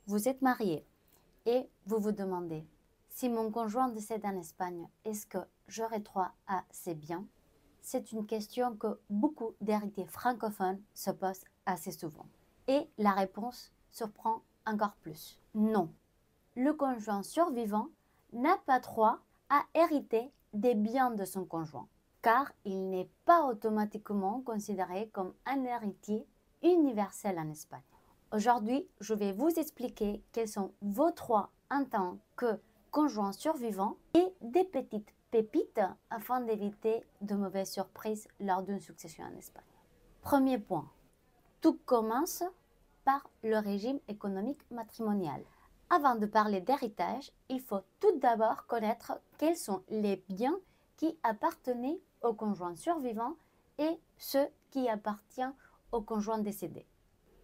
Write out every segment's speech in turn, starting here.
Vous êtes marié et vous vous demandez si mon conjoint décède en Espagne, est-ce que j'aurai droit à ses biens? C'est une question que beaucoup d'héritiers francophones se posent assez souvent. Et la réponse surprend encore plus. Non, le conjoint survivant n'a pas droit à hériter des biens de son conjoint, car il n'est pas automatiquement considéré comme un héritier universel en Espagne. Aujourd'hui, je vais vous expliquer quels sont vos droits en tant que conjoint survivant et des petites pépites afin d'éviter de mauvaises surprises lors d'une succession en Espagne. Premier point, tout commence par le régime économique matrimonial. Avant de parler d'héritage, il faut tout d'abord connaître quels sont les biens qui appartenaient au conjoint survivant et ceux qui appartiennent au conjoint décédé.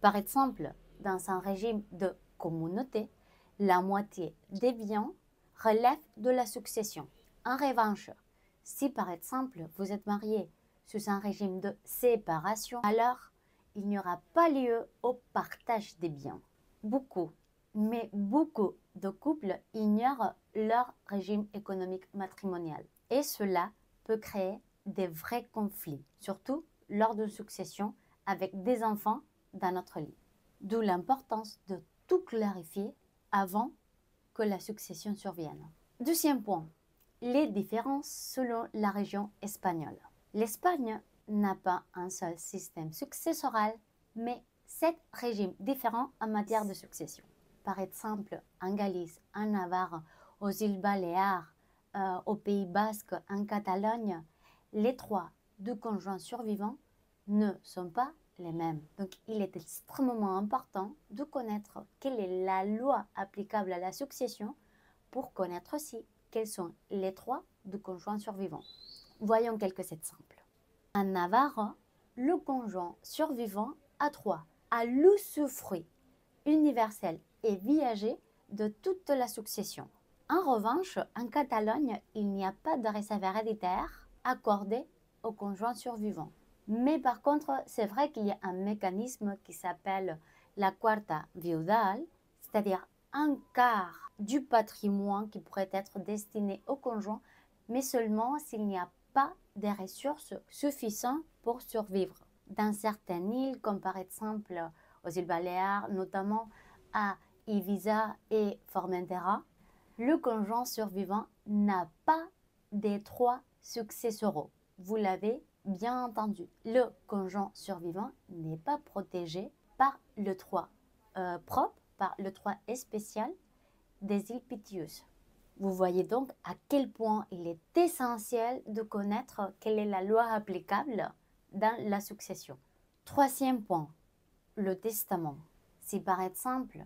Par exemple, dans un régime de communauté, la moitié des biens relève de la succession. En revanche, si par exemple vous êtes marié sous un régime de séparation, alors il n'y aura pas lieu au partage des biens. Beaucoup de couples ignorent leur régime économique matrimonial et cela peut créer des vrais conflits, surtout lors d'une succession avec des enfants dans notre lit. D'où l'importance de tout clarifier avant que la succession survienne. Deuxième point, les différences selon la région espagnole. L'Espagne n'a pas un seul système successoral, mais 7 régimes différents en matière de succession. Par exemple, en Galice, en Navarre, aux îles Baléares, au Pays Basque, en Catalogne, les droits du conjoint survivant ne sont pas les mêmes. Donc, il est extrêmement important de connaître quelle est la loi applicable à la succession pour connaître aussi quels sont les droits du conjoint survivant. Voyons quelques exemples. En Navarre, le conjoint survivant a droit à l'usufruit universel et viager de toute la succession. En revanche, en Catalogne, il n'y a pas de réserve héréditaire accordée au conjoint survivant. Mais par contre, c'est vrai qu'il y a un mécanisme qui s'appelle la cuarta viudal, c'est-à-dire un quart du patrimoine qui pourrait être destiné au conjoint, mais seulement s'il n'y a pas des ressources suffisantes pour survivre. Dans certaines îles, comme par exemple aux îles Baléares, notamment à Ibiza et Formentera, le conjoint survivant n'a pas des droits successoraux. Vous l'avez bien entendu. Le conjoint survivant n'est pas protégé par le droit propre, par le droit spécial des îles Pitius. Vous voyez donc à quel point il est essentiel de connaître quelle est la loi applicable dans la succession. Troisième point, le testament. Si par exemple,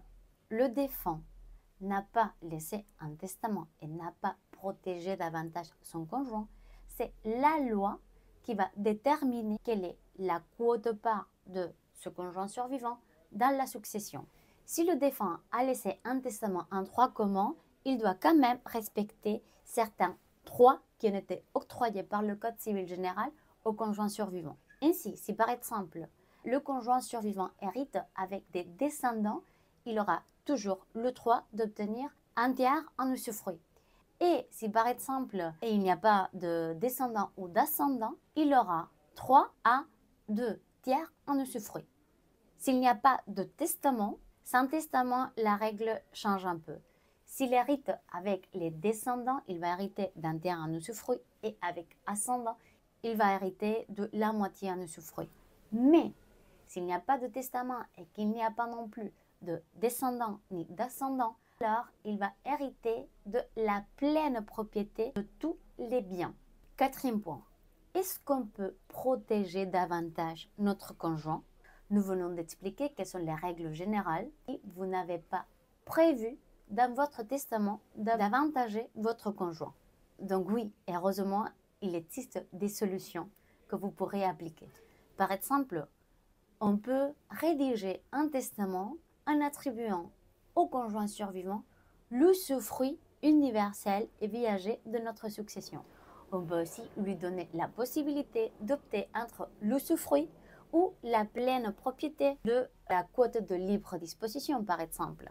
le défunt n'a pas laissé un testament et n'a pas protégé davantage son conjoint, c'est la loi qui va déterminer quelle est la quote-part de ce conjoint survivant dans la succession. Si le défunt a laissé un testament en droit commun, il doit quand même respecter certains droits qui ont été octroyés par le Code civil général au conjoint survivant. Ainsi, si par exemple, le conjoint survivant hérite avec des descendants, il aura toujours le droit d'obtenir un tiers en usufruit. Et si par exemple, il n'y a pas de descendants ou d'ascendants, il aura 3 à 2 tiers en usufruit. S'il n'y a pas de testament, sans testament, la règle change un peu. S'il hérite avec les descendants, il va hériter d'un tiers en usufruit et avec ascendant, il va hériter de la moitié en usufruit. Mais s'il n'y a pas de testament et qu'il n'y a pas non plus de descendants ni d'ascendants, alors il va hériter de la pleine propriété de tous les biens. Quatrième point, est-ce qu'on peut protéger davantage notre conjoint? Nous venons d'expliquer quelles sont les règles générales et vous n'avez pas prévu dans votre testament d'avantager votre conjoint. Donc oui, heureusement, il existe des solutions que vous pourrez appliquer. Par exemple, on peut rédiger un testament en attribuant au conjoint survivant l'usufruit universel et viager de notre succession. On peut aussi lui donner la possibilité d'opter entre l'usufruit ou la pleine propriété de la quote de libre disposition, par exemple.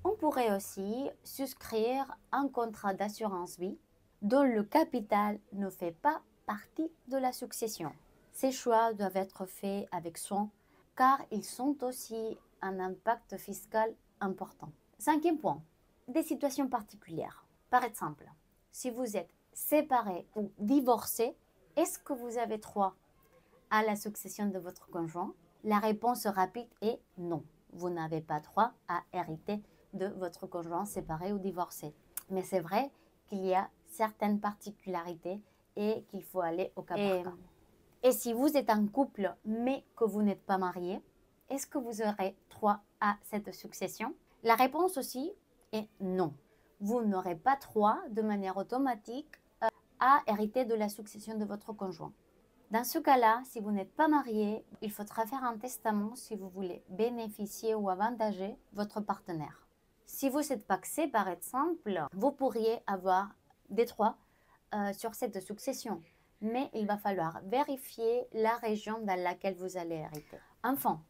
On pourrait aussi souscrire un contrat d'assurance vie dont le capital ne fait pas partie de la succession. Ces choix doivent être faits avec soin car ils sont aussi un impact fiscal important. Cinquième point, des situations particulières. Par exemple, si vous êtes séparé ou divorcé, est-ce que vous avez droit à la succession de votre conjoint? La réponse rapide est non. Vous n'avez pas droit à hériter de votre conjoint séparé ou divorcé. Mais c'est vrai qu'il y a certaines particularités et qu'il faut aller au cas par cas. Et si vous êtes un couple mais que vous n'êtes pas marié, est-ce que vous aurez droit à cette succession? La réponse aussi est non. Vous n'aurez pas droit de manière automatique à hériter de la succession de votre conjoint. Dans ce cas-là, si vous n'êtes pas marié, il faudra faire un testament si vous voulez bénéficier ou avantager votre partenaire. Si vous êtes pacsé, par exemple, vous pourriez avoir des droits sur cette succession, mais il va falloir vérifier la région dans laquelle vous allez hériter. Enfin,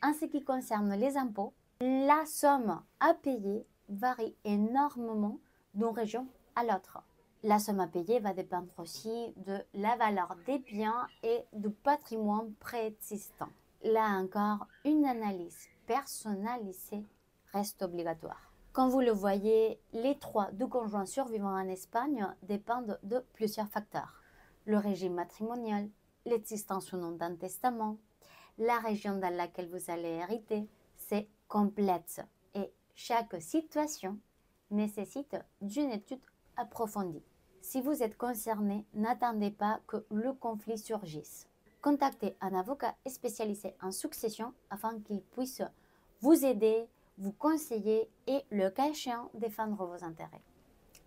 en ce qui concerne les impôts, la somme à payer varie énormément d'une région à l'autre. La somme à payer va dépendre aussi de la valeur des biens et du patrimoine préexistant. Là encore, une analyse personnalisée reste obligatoire. Comme vous le voyez, les droits du conjoint survivant en Espagne dépendent de plusieurs facteurs. Le régime matrimonial, l'existence ou non d'un testament, la région dans laquelle vous allez hériter, c'est complexe et chaque situation nécessite d'une étude approfondie. Si vous êtes concerné, n'attendez pas que le conflit surgisse. Contactez un avocat spécialisé en succession afin qu'il puisse vous aider, vous conseiller et, le cas échéant, défendre vos intérêts.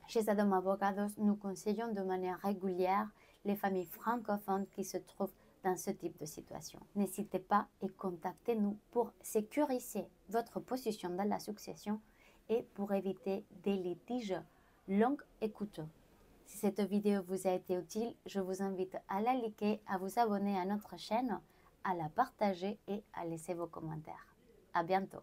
Chez Adam Abogados, nous conseillons de manière régulière les familles francophones qui se trouvent dans ce type de situation. N'hésitez pas et contactez-nous pour sécuriser votre position dans la succession et pour éviter des litiges longs et coûteux. Si cette vidéo vous a été utile, je vous invite à la liker, à vous abonner à notre chaîne, à la partager et à laisser vos commentaires. À bientôt.